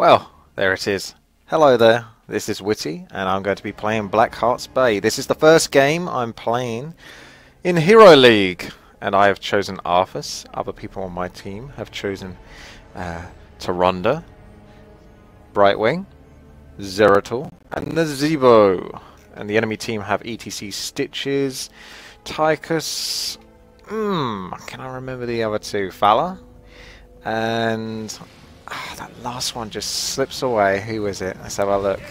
Well, there it is. Hello there, this is WTii, and I'm going to be playing Blackheart's Bay. This is the first game I'm playing in Hero League, and I have chosen Arthas. Other people on my team have chosen Taronda, Brightwing, Zeratul, and Nazebo. And the enemy team have ETC Stitches, Tychus, can I remember the other two? Fala, and that last one just slips away. Who is it? Let's have a look.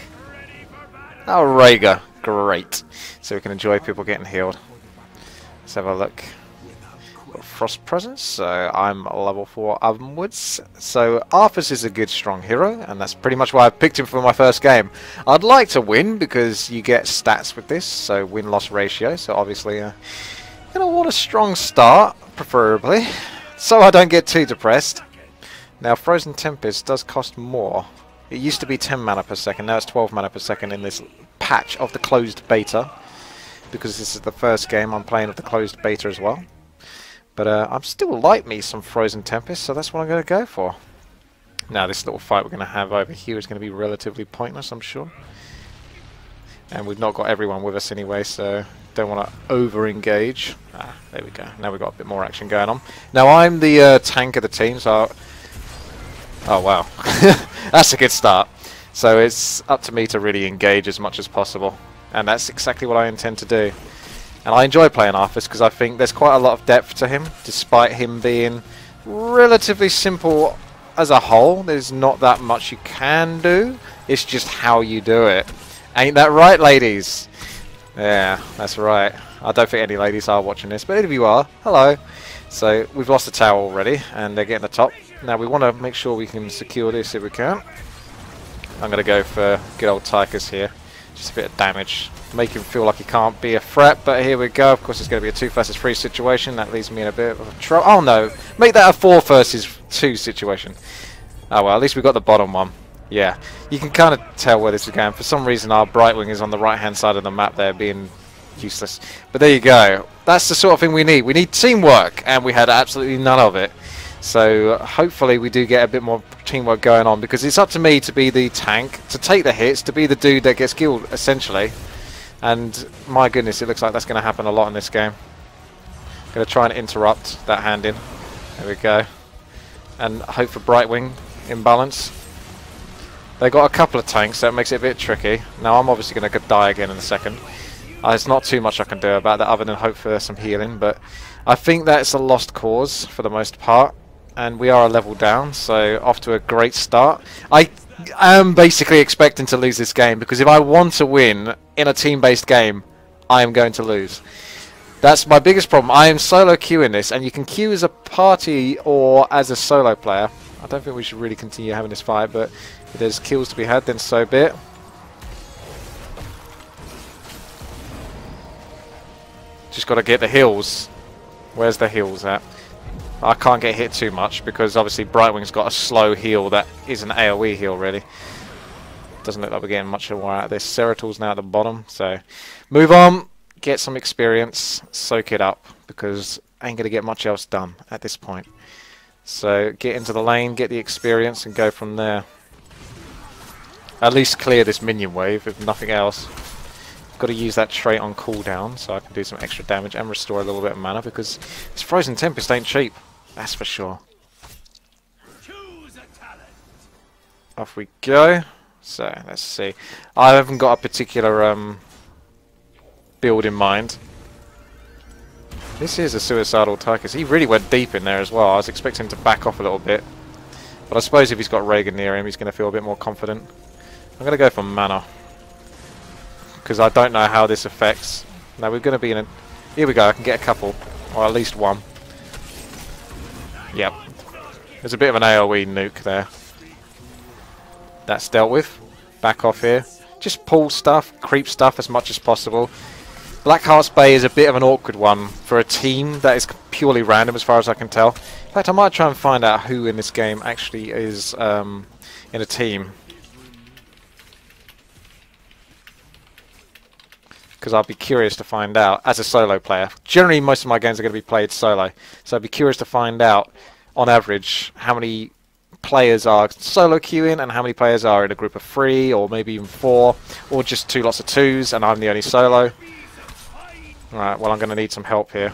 Oh, Rhaegar. Great. So we can enjoy people getting healed. Let's have a look. Got Frost Presence, so I'm level 4 onwards. So Arthas is a good, strong hero, and that's pretty much why I picked him for my first game. I'd like to win because you get stats with this, so win-loss ratio. So obviously, you're going to want a strong start, preferably, so I don't get too depressed. Now, Frozen Tempest does cost more. It used to be 10 mana per second, now it's 12 mana per second in this patch of the closed beta, because this is the first game I'm playing of the closed beta as well. But I'm still like me some Frozen Tempest, so that's what I'm going to go for. Now, this little fight we're going to have over here is going to be relatively pointless, I'm sure. And we've not got everyone with us anyway, so don't want to over-engage. There we go. Now we've got a bit more action going on. Now, I'm the tank of the team, so... Oh, wow. That's a good start. So it's up to me to really engage as much as possible. And that's exactly what I intend to do. And I enjoy playing Arthas because I think there's quite a lot of depth to him, despite him being relatively simple as a whole. There's not that much you can do. It's just how you do it. Ain't that right, ladies? Yeah, that's right. I don't think any ladies are watching this, but if you are, hello. So we've lost the tower already, and they're getting the top. Now we want to make sure we can secure this if we can. I'm going to go for good old Tychus here. Just a bit of damage. Make him feel like he can't be a threat, but here we go. Of course, it's going to be a 2 versus 3 situation. That leaves me in a bit of trouble. Oh no! Make that a 4 versus 2 situation. Oh well, at least we got the bottom one. Yeah, you can kind of tell where this is going. For some reason, our Brightwing is on the right-hand side of the map there, being useless. But there you go. That's the sort of thing we need. We need teamwork, and we had absolutely none of it. So hopefully we do get a bit more teamwork going on, because it's up to me to be the tank, to take the hits, to be the dude that gets killed, essentially. And my goodness, it looks like that's going to happen a lot in this game. Going to try and interrupt that hand in. There we go. And hope for Brightwing imbalance. They got a couple of tanks, so it makes it a bit tricky. Now I'm obviously going to die again in a second. There's not too much I can do about that other than hope for some healing, but I think that's a lost cause for the most part. And we are a level down, so off to a great start. I am basically expecting to lose this game, because if I want to win in a team-based game, I am going to lose. That's my biggest problem. I am solo queuing this, and you can queue as a party or as a solo player. I don't think we should really continue having this fight, but if there's kills to be had, then so be it. Just got to get the heals. Where's the heals at? I can't get hit too much because obviously Brightwing's got a slow heal that is an AoE heal, really. Doesn't look like we're getting much more out of this. Zeratul's now at the bottom, so move on, get some experience, soak it up, because I ain't going to get much else done at this point. So get into the lane, get the experience, and go from there. At least clear this minion wave, if nothing else. Got to use that trait on cooldown so I can do some extra damage and restore a little bit of mana, because this Frozen Tempest ain't cheap, that's for sure. Off we go. So let's see. I haven't got a particular build in mind. This is a suicidal Tychus. He really went deep in there as well. I was expecting him to back off a little bit, but I suppose if he's got Rhaegar near him, he's going to feel a bit more confident. I'm going to go for mana, because I don't know how this affects. Now we're going to be in a... Here we go, I can get a couple, or at least one. Yep. There's a bit of an AoE nuke there. That's dealt with. Back off here. Just pull stuff, creep stuff as much as possible. Blackheart's Bay is a bit of an awkward one for a team that is purely random as far as I can tell. In fact, I might try and find out who in this game actually is in a team. Because I'll be curious to find out as a solo player. Generally, most of my games are going to be played solo, so I'd be curious to find out, on average, how many players are solo queuing and how many players are in a group of 3 or maybe even 4 or just 2 lots of 2s and I'm the only solo. Alright, well I'm going to need some help here.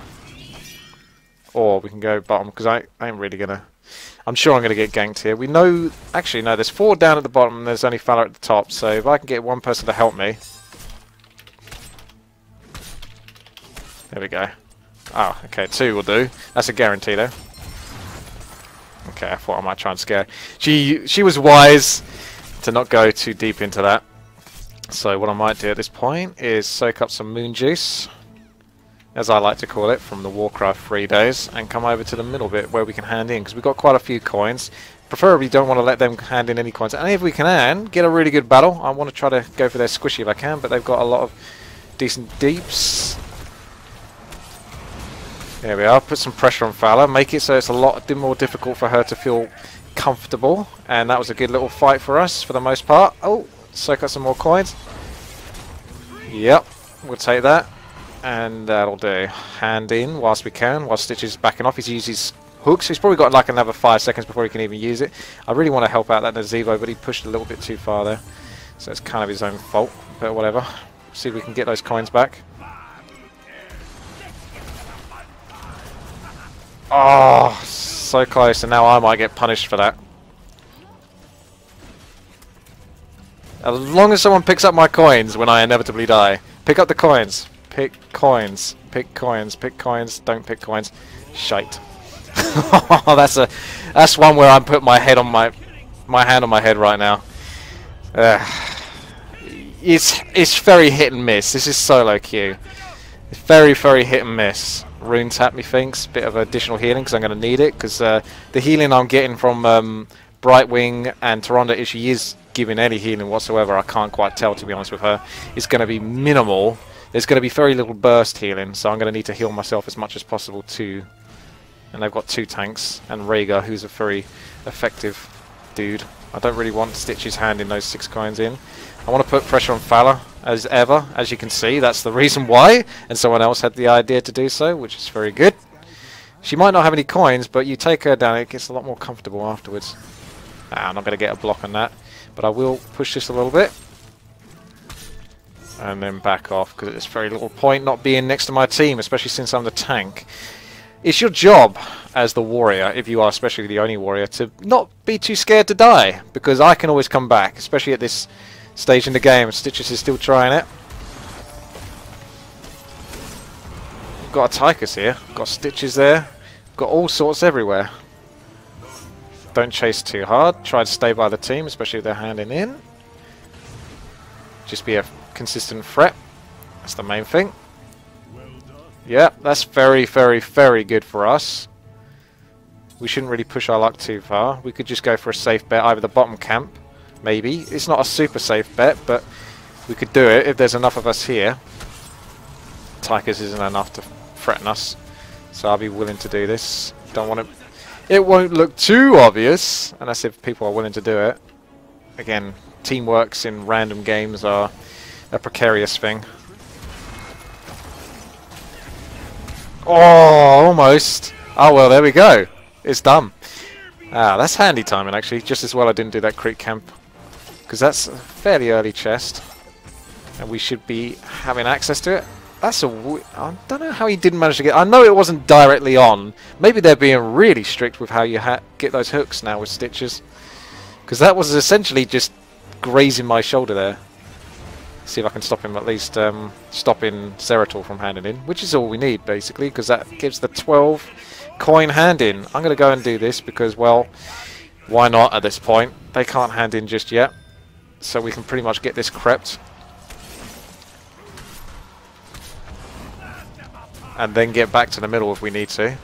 Or we can go bottom because I ain't really going to... I'm sure I'm going to get ganked here. We know... Actually, no, there's 4 down at the bottom and there's only Fowler at the top. So if I can get one person to help me... There we go. Oh, okay, 2 will do. That's a guarantee though. Okay, I thought I might try and scare. She was wise to not go too deep into that. So what I might do at this point is soak up some moon juice, as I like to call it, from the Warcraft 3 days, and come over to the middle bit where we can hand in, because we've got quite a few coins. Preferably don't want to let them hand in any coins. And if we can get a really good battle, I want to try to go for their squishy if I can, but they've got a lot of decent deeps. There we are, put some pressure on Fowler, make it so it's a lot more difficult for her to feel comfortable, and that was a good little fight for us for the most part. Oh, soak up some more coins. Yep, we'll take that, and that'll do. Hand in whilst we can, while Stitch is backing off. He's used his hooks, he's probably got like another 5 seconds before he can even use it. I really want to help out that Nazevo, but he pushed a little bit too far there, so it's kind of his own fault, but whatever. See if we can get those coins back. Oh, so close, and now I might get punished for that. As long as someone picks up my coins when I inevitably die. Pick up the coins. Pick coins. Pick coins. Pick coins. Don't pick coins. Shite. That's one where I'm putting my head on my hand on my head right now. It's very hit and miss. This is solo queue. It's very, very hit and miss. Rune tap, methinks. Bit of additional healing because I'm going to need it. Because the healing I'm getting from Brightwing and Taronda, if she is giving any healing whatsoever, I can't quite tell, to be honest with her, is going to be minimal. There's going to be very little burst healing, so I'm going to need to heal myself as much as possible too. And they've got 2 tanks, and Rhaegar, who's a very effective dude. I don't really want Stitch's hand in those 6 coins in. I want to put pressure on Fowler, as ever. As you can see, that's the reason why, and someone else had the idea to do so, which is very good. She might not have any coins, but you take her down, it gets a lot more comfortable afterwards. I'm not going to get a block on that, but I will push this a little bit. And then back off, because there's very little point not being next to my team, especially since I'm the tank. It's your job as the warrior, if you are especially the only warrior, to not be too scared to die, because I can always come back, especially at this stage in the game. Stitches is still trying it. We've got a Tychus here, got Stitches there, got all sorts everywhere. Don't chase too hard, try to stay by the team, especially if they're handing in. Just be a consistent threat, that's the main thing. Yeah, that's very, very, very good for us. We shouldn't really push our luck too far. We could just go for a safe bet, either the bottom camp, maybe. It's not a super safe bet, but we could do it if there's enough of us here. Tychus isn't enough to threaten us, so I'll be willing to do this. Don't want it. It won't look too obvious, unless if people are willing to do it. Again, teamworks in random games are a precarious thing. Oh, almost. Oh well, there we go. It's done. Ah, that's handy timing actually. Just as well I didn't do that crit camp, because that's a fairly early chest, and we should be having access to it. That's I don't know how he didn't manage to get... I know it wasn't directly on. Maybe they're being really strict with how you get those hooks now with Stitches, because that was essentially just grazing my shoulder there. See if I can stop him, at least stopping Zeratul from handing in, which is all we need basically, because that gives the 12 coin hand in. I'm going to go and do this because, well, why not at this point? They can't hand in just yet, so we can pretty much get this crept and then get back to the middle if we need to,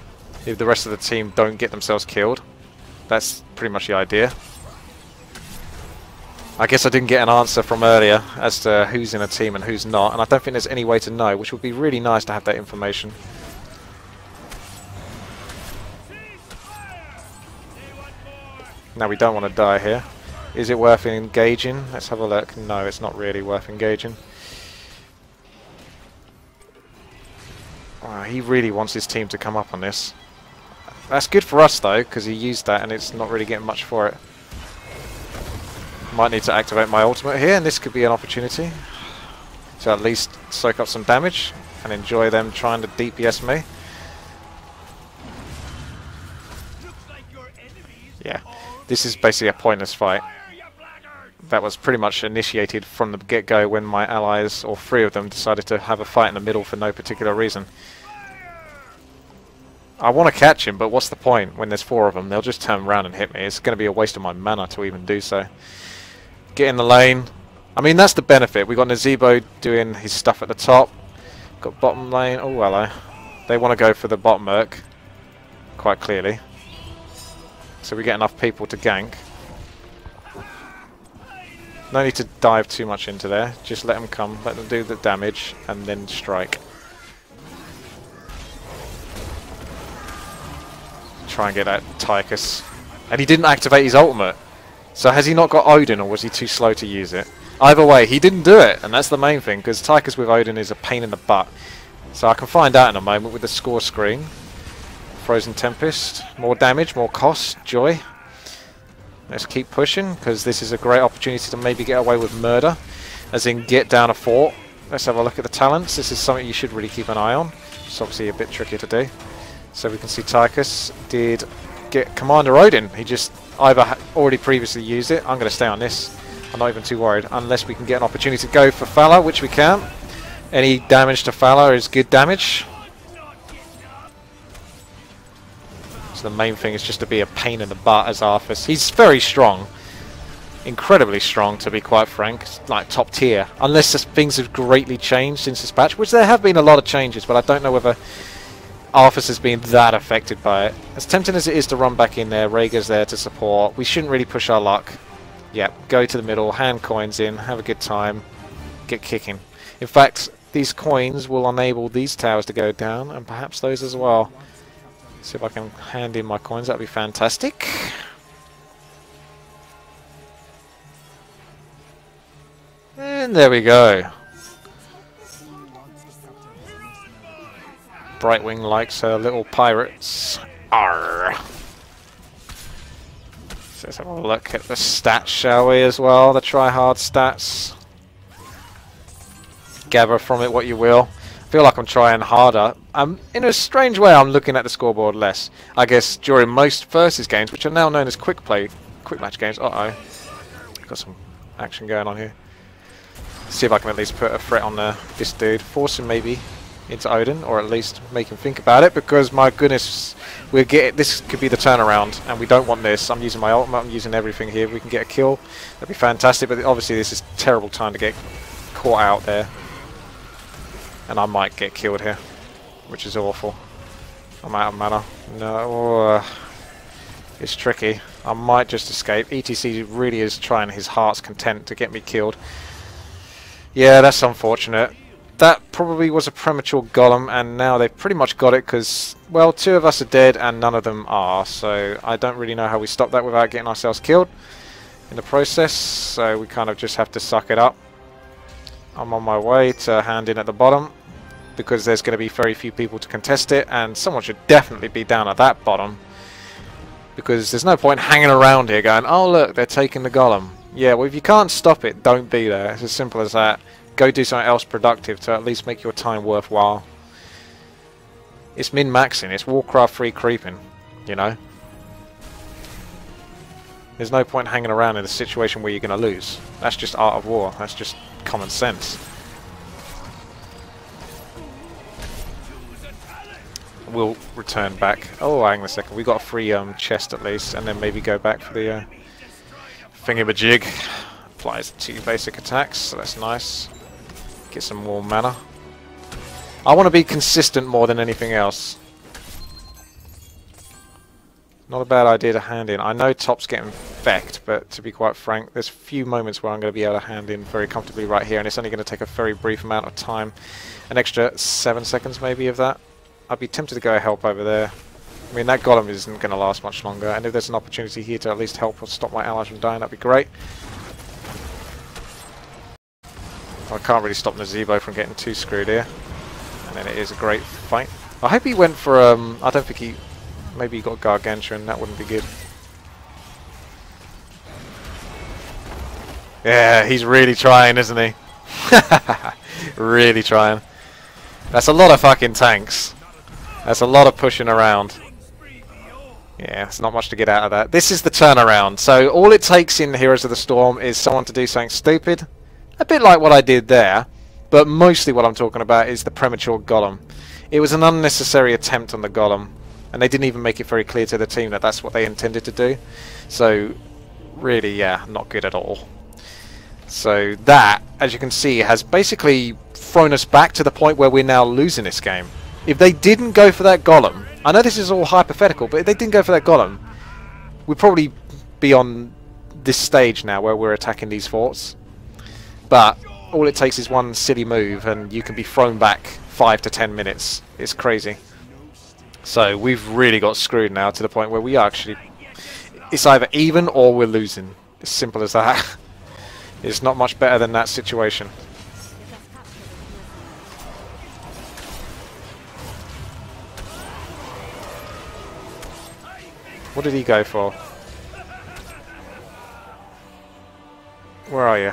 if the rest of the team don't get themselves killed. That's pretty much the idea. I guess I didn't get an answer from earlier as to who's in a team and who's not, and I don't think there's any way to know, which would be really nice to have that information. Now we don't want to die here. Is it worth engaging? Let's have a look. No, it's not really worth engaging. Wow, he really wants his team to come up on this. That's good for us though, because he used that and it's not really getting much for it. Might need to activate my ultimate here, and this could be an opportunity to at least soak up some damage and enjoy them trying to DPS me. Yeah, this is basically a pointless fight. That was pretty much initiated from the get-go when my allies, or 3 of them, decided to have a fight in the middle for no particular reason. I want to catch him, but what's the point when there's 4 of them? They'll just turn around and hit me. It's going to be a waste of my mana to even do so. Get in the lane. I mean, that's the benefit. We've got Nazebo doing his stuff at the top. Got bottom lane. Oh, hello. They want to go for the bottom merc, quite clearly. So we get enough people to gank. No need to dive too much into there. Just let them come, let them do the damage, and then strike. Try and get that Tychus. And he didn't activate his ultimate. So has he not got Odin, or was he too slow to use it? Either way, he didn't do it, and that's the main thing, because Tychus with Odin is a pain in the butt. So I can find out in a moment with the score screen. Frozen Tempest. More damage, more cost, joy. Let's keep pushing, because this is a great opportunity to maybe get away with murder. As in, get down a fort. Let's have a look at the talents. This is something you should really keep an eye on. It's obviously a bit tricky to do. So we can see Tychus did get Commander Odin. He just either already previously used it. I'm going to stay on this. I'm not even too worried. Unless we can get an opportunity to go for Fala, which we can. Any damage to Fala is good damage. So the main thing is just to be a pain in the butt as Arthas. He's very strong. Incredibly strong, to be quite frank. Like top tier. Unless things have greatly changed since this patch. Which there have been a lot of changes, but I don't know whether Arthas has been that affected by it. As tempting as it is to run back in there, Rhaegar's there to support. We shouldn't really push our luck. Yeah, go to the middle, hand coins in, have a good time, get kicking. In fact, these coins will enable these towers to go down, and perhaps those as well. See if I can hand in my coins, that'd be fantastic. And there we go. Brightwing likes her little pirates. Arr. So let's have a look at the stats, shall we, as well? The try-hard stats. Gather from it what you will. I feel like I'm trying harder. In a strange way, I'm looking at the scoreboard less. I guess during most versus games, which are now known as quick match games. Uh-oh. Got some action going on here. See if I can at least put a threat on this dude. Force him maybe into Odin, or at least make him think about it, because my goodness, this could be the turnaround, and we don't want this. I'm using my ultimate, I'm using everything here. If we can get a kill, that'd be fantastic, but obviously this is a terrible time to get caught out there. And I might get killed here, which is awful. I'm out of mana. No, it's tricky. I might just escape. ETC really is trying his heart's content to get me killed. Yeah, that's unfortunate. That probably was a premature golem, and now they've pretty much got it because, well, 2 of us are dead and none of them are. So I don't really know how we stop that without getting ourselves killed in the process. So we kind of just have to suck it up. I'm on my way to hand in at the bottom because there's going to be very few people to contest it, and someone should definitely be down at that bottom because there's no point hanging around here going, oh look, they're taking the golem. Yeah, well, if you can't stop it, don't be there. It's as simple as that. Go do something else productive to at least make your time worthwhile. It's min-maxing. It's Warcraft 3 creeping, you know. There's no point hanging around in a situation where you're going to lose. That's just art of war. That's just common sense. We'll return back. Oh, hang on a second. We got a free chest at least, and then maybe go back for the thingamajig. Applies 2 basic attacks, so that's nice. Get some more mana. I want to be consistent more than anything else. Not a bad idea to hand in. I know top's getting fecked, but to be quite frank, there's a few moments where I'm going to be able to hand in very comfortably right here, and it's only going to take a very brief amount of time. An extra 7 seconds maybe of that. I'd be tempted to go help over there. I mean, that golem isn't going to last much longer, and if there's an opportunity here to at least help or stop my allies from dying, that'd be great. I can't really stop Nazebo from getting too screwed here. And then it is a great fight. I hope he went for, I don't think he Maybe he got Gargantuan, that wouldn't be good. Yeah, he's really trying, isn't he? Really trying. That's a lot of fucking tanks. That's a lot of pushing around. Yeah, it's not much to get out of that. This is the turnaround. So all it takes in Heroes of the Storm is someone to do something stupid. A bit like what I did there. But mostly what I'm talking about is the premature Golem. It was an unnecessary attempt on the Golem. And they didn't even make it very clear to the team that that's what they intended to do. So, really, yeah, not good at all. So that, as you can see, has basically thrown us back to the point where we're now losing this game. If they didn't go for that Golem, I know this is all hypothetical, but if they didn't go for that Golem, we'd probably be on this stage now where we're attacking these forts. But all it takes is one silly move and you can be thrown back 5 to 10 minutes. It's crazy. So we've really got screwed now to the point where we actually... It's either even or we're losing. As simple as that. It's not much better than that situation. What did he go for? Where are you?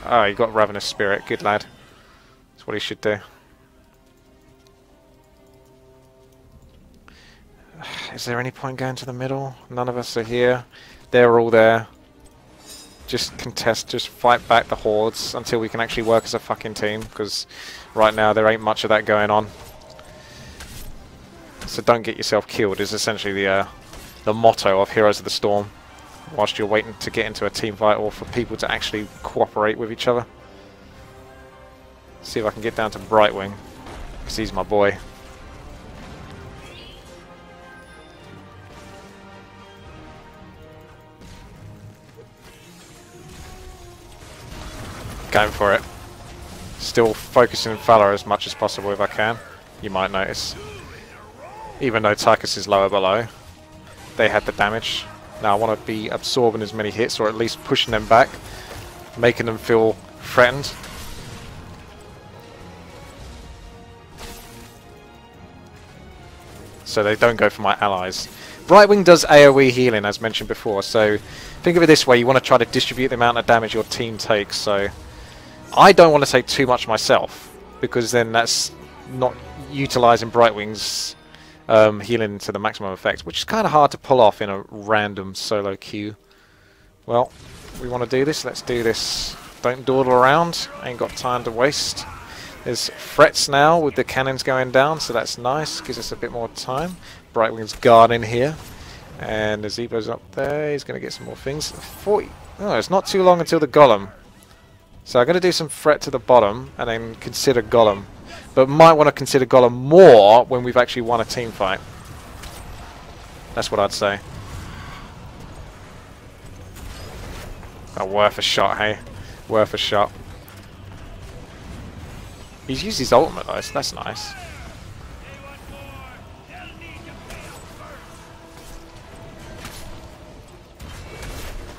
Oh, you got Ravenous Spirit. Good lad. That's what he should do. Is there any point going to the middle? None of us are here. They're all there. Just contest, just fight back the hordes until we can actually work as a fucking team, because right now there ain't much of that going on. So don't get yourself killed is essentially the motto of Heroes of the Storm, whilst you're waiting to get into a team fight or for people to actually cooperate with each other. See if I can get down to Brightwing, because he's my boy. Going for it. Still focusing on Valor as much as possible if I can. You might notice. Even though Tychus is lower below, they had the damage. Now I want to be absorbing as many hits, or at least pushing them back, making them feel threatened. So they don't go for my allies. Brightwing does AoE healing, as mentioned before, so think of it this way, you want to try to distribute the amount of damage your team takes, so I don't want to take too much myself, because then that's not utilising Brightwing's healing to the maximum effect, which is kind of hard to pull off in a random solo queue. Well, we want to do this, let's do this. Don't dawdle around, ain't got time to waste. There's threats now with the cannons going down, so that's nice, gives us a bit more time. Brightwing's guarding here, and the Zebo's up there, he's going to get some more things. 40. Oh, it's not too long until the Golem. So I'm going to do some threat to the bottom, and then consider Golem. But might want to consider Golem more when we've actually won a team fight. That's what I'd say. Oh, worth a shot, hey? Worth a shot. He's used his ultimate though, so that's nice.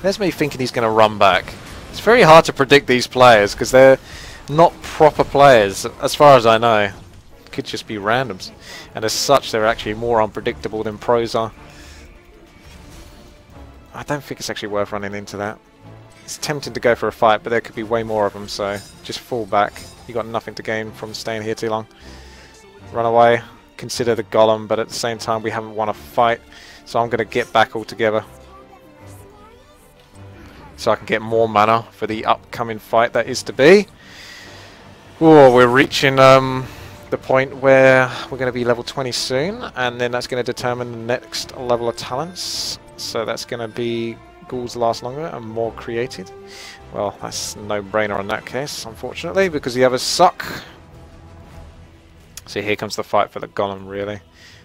There's me thinking he's going to run back. It's very hard to predict these players because they're not proper players, as far as I know. Could just be randoms. And as such, they're actually more unpredictable than pros are. I don't think it's actually worth running into that. It's tempting to go for a fight, but there could be way more of them, so just fall back. You got nothing to gain from staying here too long. Run away, consider the Golem, but at the same time we haven't won a fight, so I'm going to get back altogether. So I can get more mana for the upcoming fight that is to be. Oh, we're reaching the point where we're going to be level 20 soon, and then that's going to determine the next level of talents. So that's going to be Ghouls last longer and more created. Well, that's no brainer in that case, unfortunately, because the others suck. So here comes the fight for the Golem, really.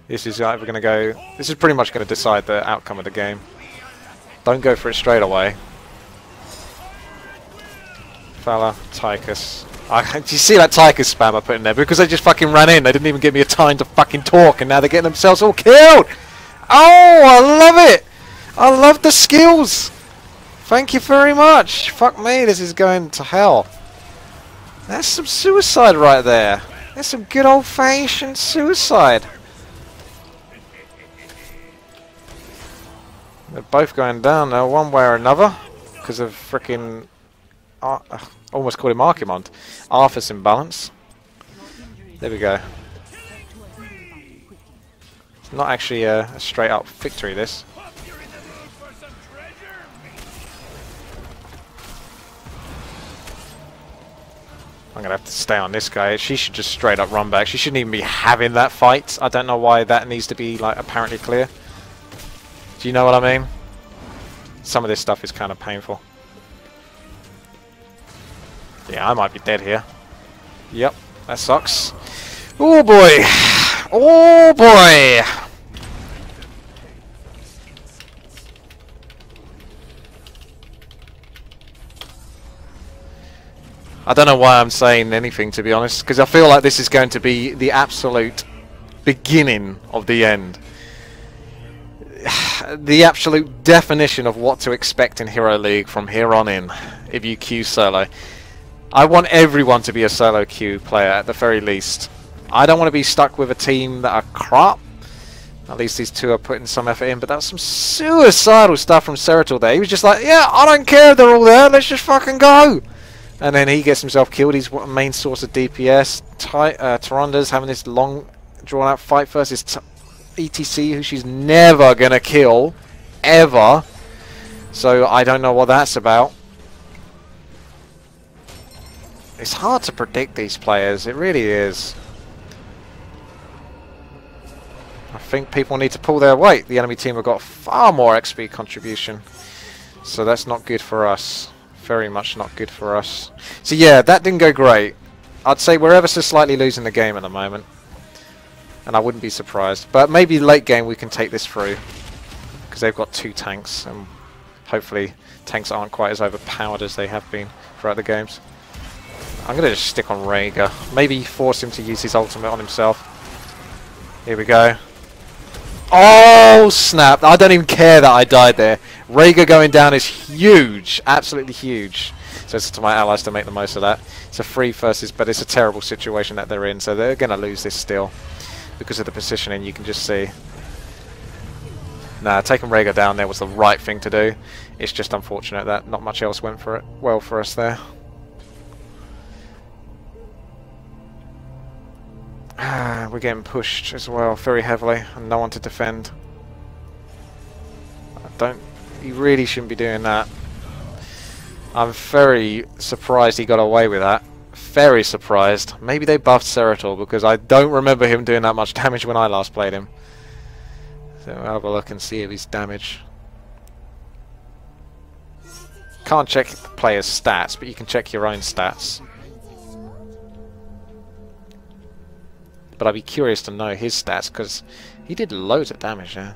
This is either going to go... This is pretty much going to decide the outcome of the game. Don't go for it straight away. Fella, Tychus. Do you see that Tychus spam I put in there? Because they just fucking ran in. They didn't even give me a time to fucking talk, and now they're getting themselves all killed! Oh, I love it! I love the skills! Thank you very much! Fuck me, this is going to hell. That's some suicide right there. That's some good old-fashioned suicide. They're both going down now, one way or another, because of frickin' almost called him Archimond. Arthas imbalance. There we go. It's not actually a straight up victory, this. I'm gonna have to stay on this guy. She should just straight up run back. She shouldn't even be having that fight. I don't know why that needs to be like apparently clear. Do you know what I mean? Some of this stuff is kind of painful. Yeah, I might be dead here. Yep, that sucks. Oh boy! Oh boy! I don't know why I'm saying anything, to be honest, because I feel like this is going to be the absolute beginning of the end. The absolute definition of what to expect in Hero League from here on in, if you queue solo. I want everyone to be a solo queue player at the very least. I don't want to be stuck with a team that are crap. At least these two are putting some effort in, but that's some suicidal stuff from Ceratul there. He was just like, yeah, I don't care if they're all there, let's just fucking go! And then he gets himself killed. He's a main source of DPS. Taronda's having this long, drawn-out fight versus ETC, who she's never going to kill. Ever. So I don't know what that's about. It's hard to predict these players. It really is. I think people need to pull their weight. The enemy team have got far more XP contribution. So that's not good for us. Very much not good for us. So yeah, that didn't go great. I'd say we're ever so slightly losing the game at the moment. And I wouldn't be surprised. But maybe late game we can take this through. Because they've got 2 tanks. And hopefully tanks aren't quite as overpowered as they have been throughout the games. I'm going to just stick on Rhaegar. Maybe force him to use his ultimate on himself. Here we go. Oh snap! I don't even care that I died there. Rhaegar going down is huge, absolutely huge. So it's to my allies to make the most of that. It's a 3 versus, but it's a terrible situation that they're in, so they're going to lose this still because of the positioning. You can just see. Nah, taking Rhaegar down there was the right thing to do. It's just unfortunate that not much else went for it well for us there. We're getting pushed as well, very heavily, and no one to defend. He really shouldn't be doing that. I'm very surprised he got away with that. Very surprised. Maybe they buffed Ceratul, because I don't remember him doing that much damage when I last played him. So we'll have a look and see if he's damaged. Can't check the player's stats, but you can check your own stats. But I'd be curious to know his stats, because he did loads of damage there.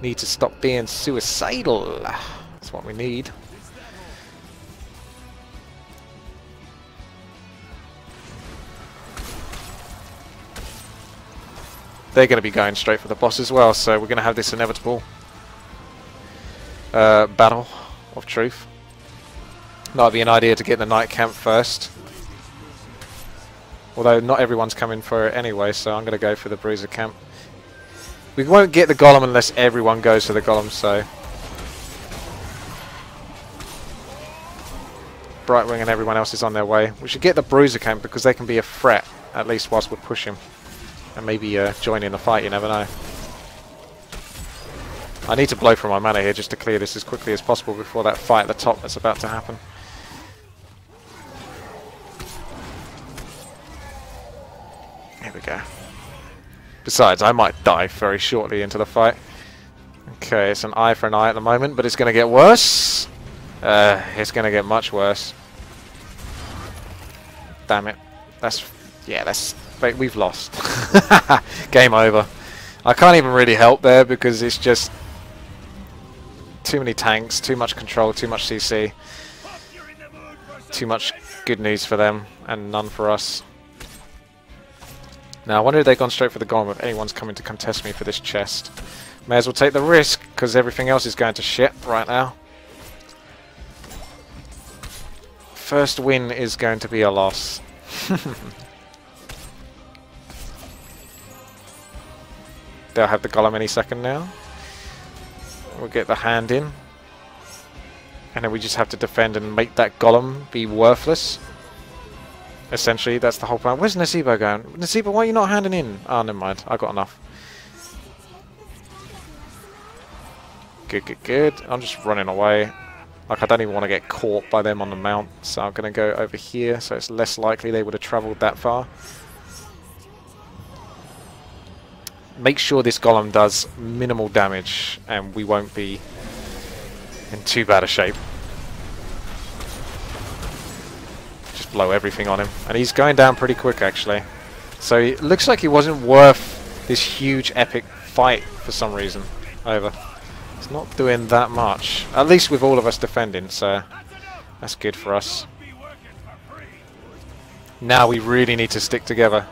Need to stop being suicidal. That's what we need. They're going to be going straight for the boss as well, so we're going to have this inevitable battle of truth. Might be an idea to get the night camp first. Although not everyone's coming for it anyway, so I'm going to go for the bruiser camp. We won't get the golem unless everyone goes for the golem, so... Brightwing and everyone else is on their way. We should get the bruiser camp because they can be a threat, at least whilst we're pushing. And maybe join in the fight, you never know. I need to blow through my mana here just to clear this as quickly as possible before that fight at the top that's about to happen. Here we go. Besides, I might die very shortly into the fight. Okay, it's an eye for an eye at the moment, but it's going to get worse. It's going to get much worse. Damn it. Wait, we've lost. Game over. I can't even really help there because it's just too many tanks, too much control, too much CC. Too much good news for them and none for us. Now, I wonder if they've gone straight for the golem if anyone's coming to contest me for this chest. May as well take the risk, because everything else is going to shit right now. First win is going to be a loss. They'll have the golem any second now. We'll get the hand in. And then we just have to defend and make that golem be worthless. Essentially, that's the whole plan. Where's Nazeebo going? Nazeebo, why are you not handing in? Oh, never mind. I got enough. Good, good, good. I'm just running away. Like, I don't even want to get caught by them on the mount. So I'm going to go over here, so it's less likely they would have travelled that far. Make sure this golem does minimal damage, and we won't be in too bad a shape. Just blow everything on him. And he's going down pretty quick, actually. So it looks like he wasn't worth this huge epic fight for some reason. Over. It's not doing that much. At least with all of us defending, so that's good for us. Now we really need to stick together.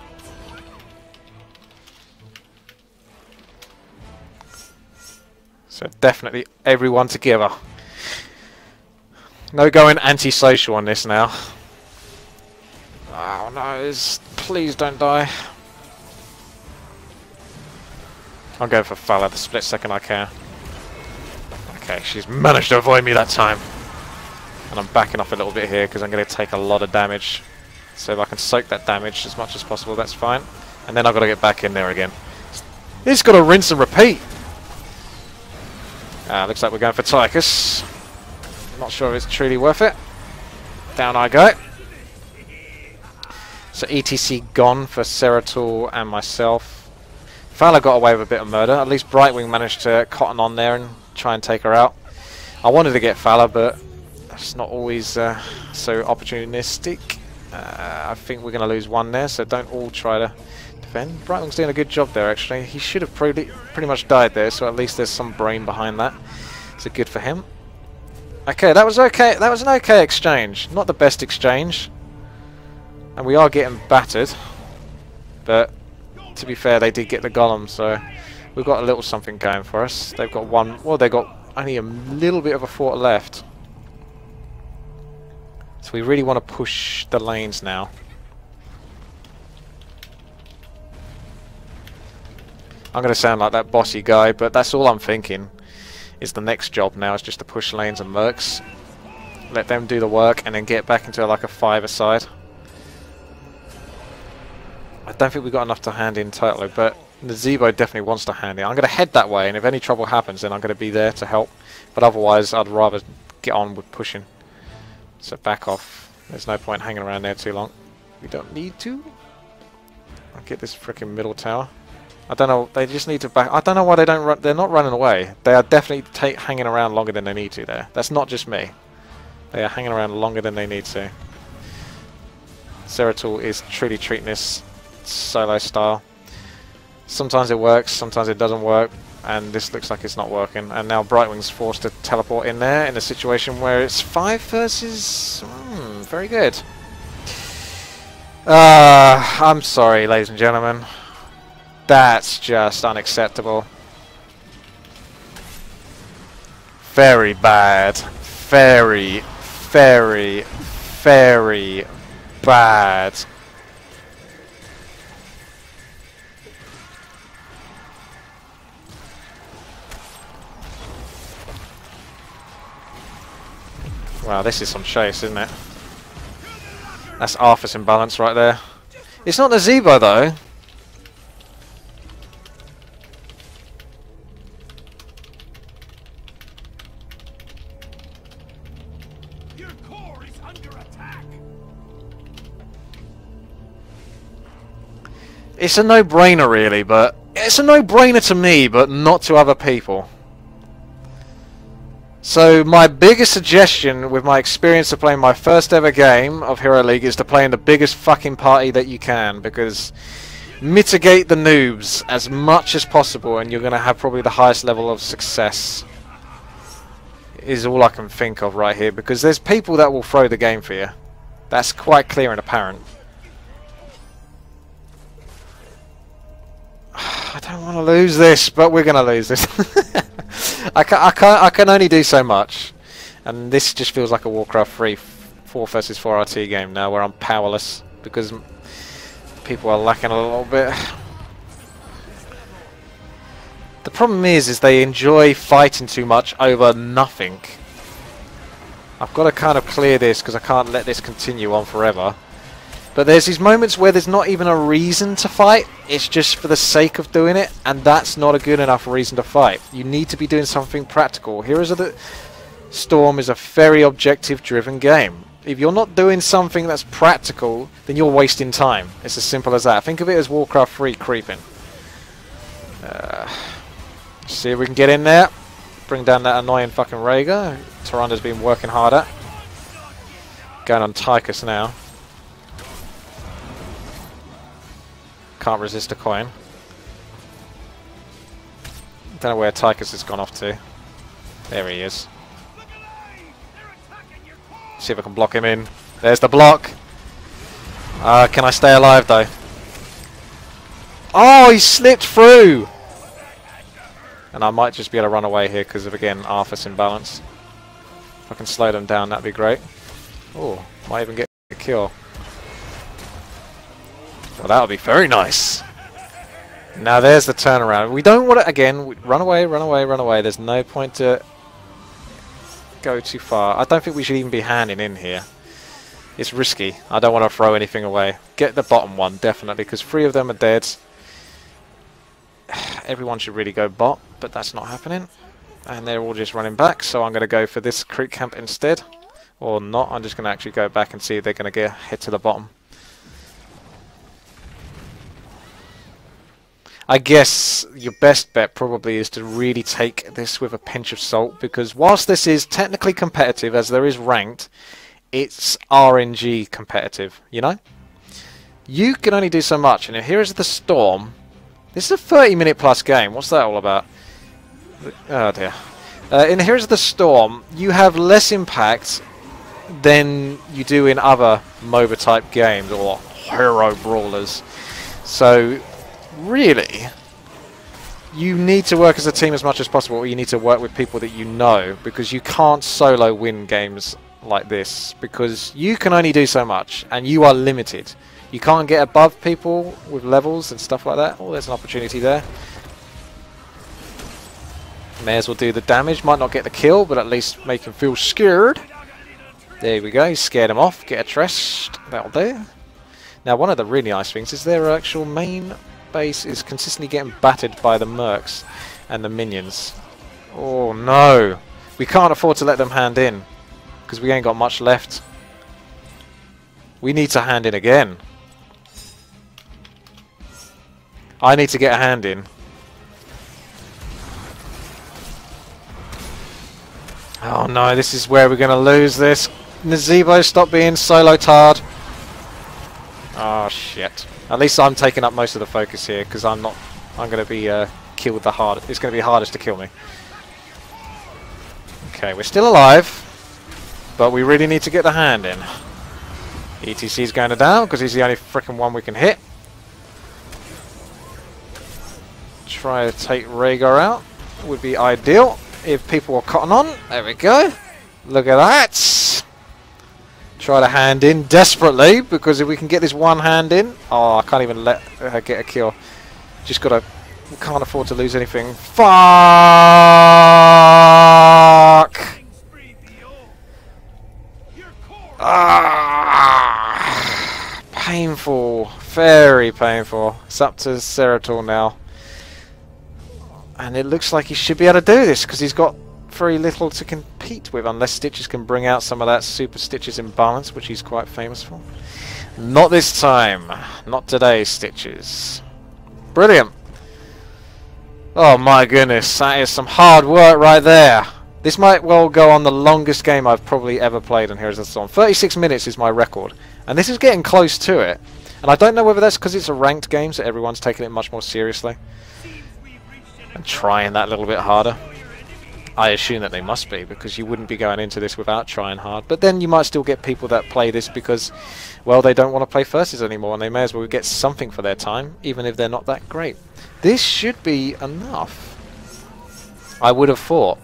So definitely everyone together. No going anti-social on this now. Oh no, please don't die. I'm going for Fala the split second I can. Okay, she's managed to avoid me that time. And I'm backing off a little bit here because I'm going to take a lot of damage. So if I can soak that damage as much as possible, that's fine. And then I've got to get back in there again. He's got to rinse and repeat. Looks like we're going for Tychus. Not sure if it's truly worth it. Down I go. So ETC gone for Seratul and myself. Fala got away with a bit of murder. At least Brightwing managed to cotton on there and try and take her out. I wanted to get Fala, but that's not always so opportunistic. I think we're going to lose one there, so don't all try to defend. Brightwing's doing a good job there, actually. He should have pretty much died there, so at least there's some brain behind that. So good for him. Okay, that was okay. That was an okay exchange. Not the best exchange. And we are getting battered. But to be fair, they did get the golem, so we've got a little something going for us. They've got one. Well, they've got only a little bit of a fort left. So we really want to push the lanes now. I'm going to sound like that bossy guy, but that's all I'm thinking. Is the next job now is just to push lanes and mercs. Let them do the work and then get back into like a 5-a-side. I don't think we've got enough to hand in totally, but Nazeebo definitely wants to hand in. I'm going to head that way, and if any trouble happens, then I'm going to be there to help. But otherwise, I'd rather get on with pushing. So back off. There's no point hanging around there too long. We don't need to. I'll get this freaking middle tower. I don't know. They just need to back. I don't know why they don't run. They're not running away. They are definitely hanging around longer than they need to. There. That's not just me. They are hanging around longer than they need to. Seratul is truly treating this solo style. Sometimes it works. Sometimes it doesn't work. And this looks like it's not working. And now Brightwing's forced to teleport in there in a situation where it's 5 versus. Very good. I'm sorry, ladies and gentlemen. That's just unacceptable. Very bad. Very, very, very bad. Wow, this is some chase, isn't it? That's Arthas imbalance right there. It's not Nazeebo though. It's a no-brainer really, but it's a no-brainer to me, but not to other people. So my biggest suggestion with my experience of playing my first ever game of Hero League is to play in the biggest fucking party that you can, because mitigate the noobs as much as possible and you're going to have probably the highest level of success. Is all I can think of right here, because there's people that will throw the game for you. That's quite clear and apparent. I don't want to lose this, but we're going to lose this. I can only do so much, and this just feels like a Warcraft 3 4 versus 4 RT game now, where I'm powerless because people are lacking a little bit. The problem is they enjoy fighting too much over nothing. I've got to kind of clear this because I can't let this continue on forever. But there's these moments where there's not even a reason to fight. It's just for the sake of doing it, and that's not a good enough reason to fight. You need to be doing something practical. Heroes of the Storm is a very objective-driven game. If you're not doing something that's practical, then you're wasting time. It's as simple as that. Think of it as Warcraft 3 creeping. See if we can get in there. Bring down that annoying fucking Rhaegar. Tyranda's been working hard at. Going on Tychus now. Can't resist a coin. Don't know where Tychus has gone off to. There he is. See if I can block him in. There's the block. Can I stay alive though? Oh, he slipped through! And I might just be able to run away here because of, again, Arthas imbalance. If I can slow them down, that'd be great. Oh, might even get a kill. Well, that would be very nice. Now there's the turnaround. We don't want to, again, run away, run away, run away. There's no point to go too far. I don't think we should even be handing in here. It's risky. I don't want to throw anything away. Get the bottom one, definitely, because 3 of them are dead. Everyone should really go bot, but that's not happening. And they're all just running back, so I'm going to go for this creep camp instead. Or not, I'm just going to actually go back and see if they're going to head to the bottom. I guess your best bet probably is to really take this with a pinch of salt, because whilst this is technically competitive, as there is ranked, it's RNG competitive, you know? You can only do so much, and Heroes of the Storm, this is a 30-minute plus game. What's that all about? Oh dear. In Heroes of the Storm, you have less impact than you do in other MOBA type games or hero brawlers. So really, you need to work as a team as much as possible, or you need to work with people that you know, because you can't solo win games like this, because you can only do so much and you are limited. You can't get above people with levels and stuff like that. Oh, there's an opportunity there. May as well do the damage. Might not get the kill, but at least make him feel scared. There we go. Scared him off. Get a trust. That'll do. Now, one of the really nice things is their actual main base is consistently getting battered by the mercs and the minions. Oh, no. We can't afford to let them hand in, because we ain't got much left. We need to hand in again. I need to get a hand in. Oh no, this is where we're going to lose this. Nazebo, stop being solo tard. Oh shit. At least I'm taking up most of the focus here, because I'm going to be killed the hardest. It's going to be hardest to kill me. Okay, we're still alive, but we really need to get the hand in. ETC's going down, because he's the only frickin' one we can hit. Try to take Rhaegar out would be ideal if people were cotton on. There we go. Look at that. Try to hand in desperately, because if we can get this one hand in... Oh, I can't even let her get a kill. Just gotta... We can't afford to lose anything. Fuck! Ah! Painful. Very painful. It's up to Ceratul now. And it looks like he should be able to do this, because he's got very little to compete with, unless Stitches can bring out some of that Super Stitches imbalance, which he's quite famous for. Not this time. Not today, Stitches. Brilliant. Oh my goodness, that is some hard work right there. This might well go on the longest game I've probably ever played on Heroes of the Storm. 36 minutes is my record, and this is getting close to it. And I don't know whether that's because it's a ranked game, so everyone's taking it much more seriously and trying that little bit harder. I assume that they must be, because you wouldn't be going into this without trying hard. But then you might still get people that play this because, well, they don't want to play Versus anymore, and they may as well get something for their time, even if they're not that great. This should be enough, I would have thought.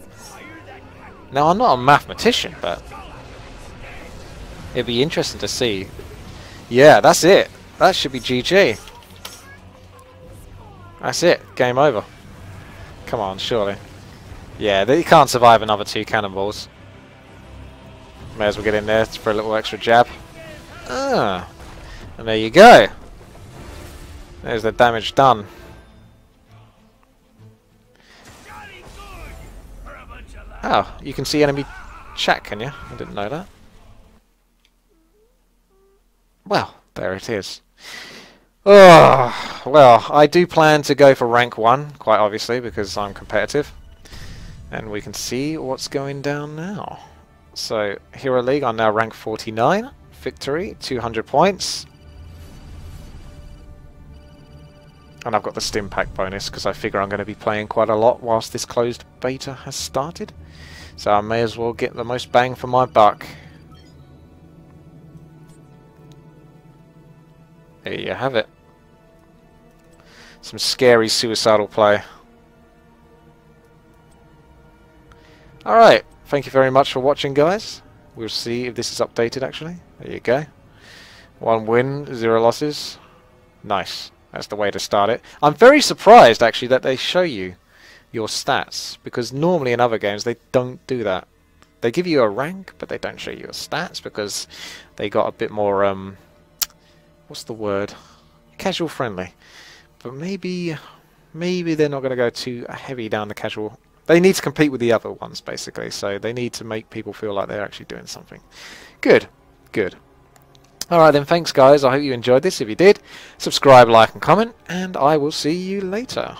Now, I'm not a mathematician, but it'd be interesting to see. Yeah, that's it. That should be GG. That's it. Game over. Come on, surely. Yeah, they can't survive another 2 cannonballs. May as well get in there for a little extra jab. Ah, and there you go. There's the damage done. Oh, you can see enemy chat, can you? I didn't know that. Well, there it is. Oh, well, I do plan to go for rank 1, quite obviously, because I'm competitive. And we can see what's going down now. So, Hero League, I'm now rank 49. Victory, 200 points. And I've got the Stim Pack bonus, because I figure I'm going to be playing quite a lot whilst this closed beta has started. So I may as well get the most bang for my buck. There you have it. Some scary suicidal play. Alright, thank you very much for watching, guys. We'll see if this is updated actually. There you go. 1 win, 0 losses. Nice. That's the way to start it. I'm very surprised actually that they show you your stats, because normally in other games they don't do that. They give you a rank, but they don't show you your stats because they got a bit more what's the word? Casual friendly. But maybe they're not going to go too heavy down the casual. They need to compete with the other ones basically, so they need to make people feel like they're actually doing something. Good. Good. Alright then, thanks guys. I hope you enjoyed this. If you did, subscribe, like and comment, and I will see you later.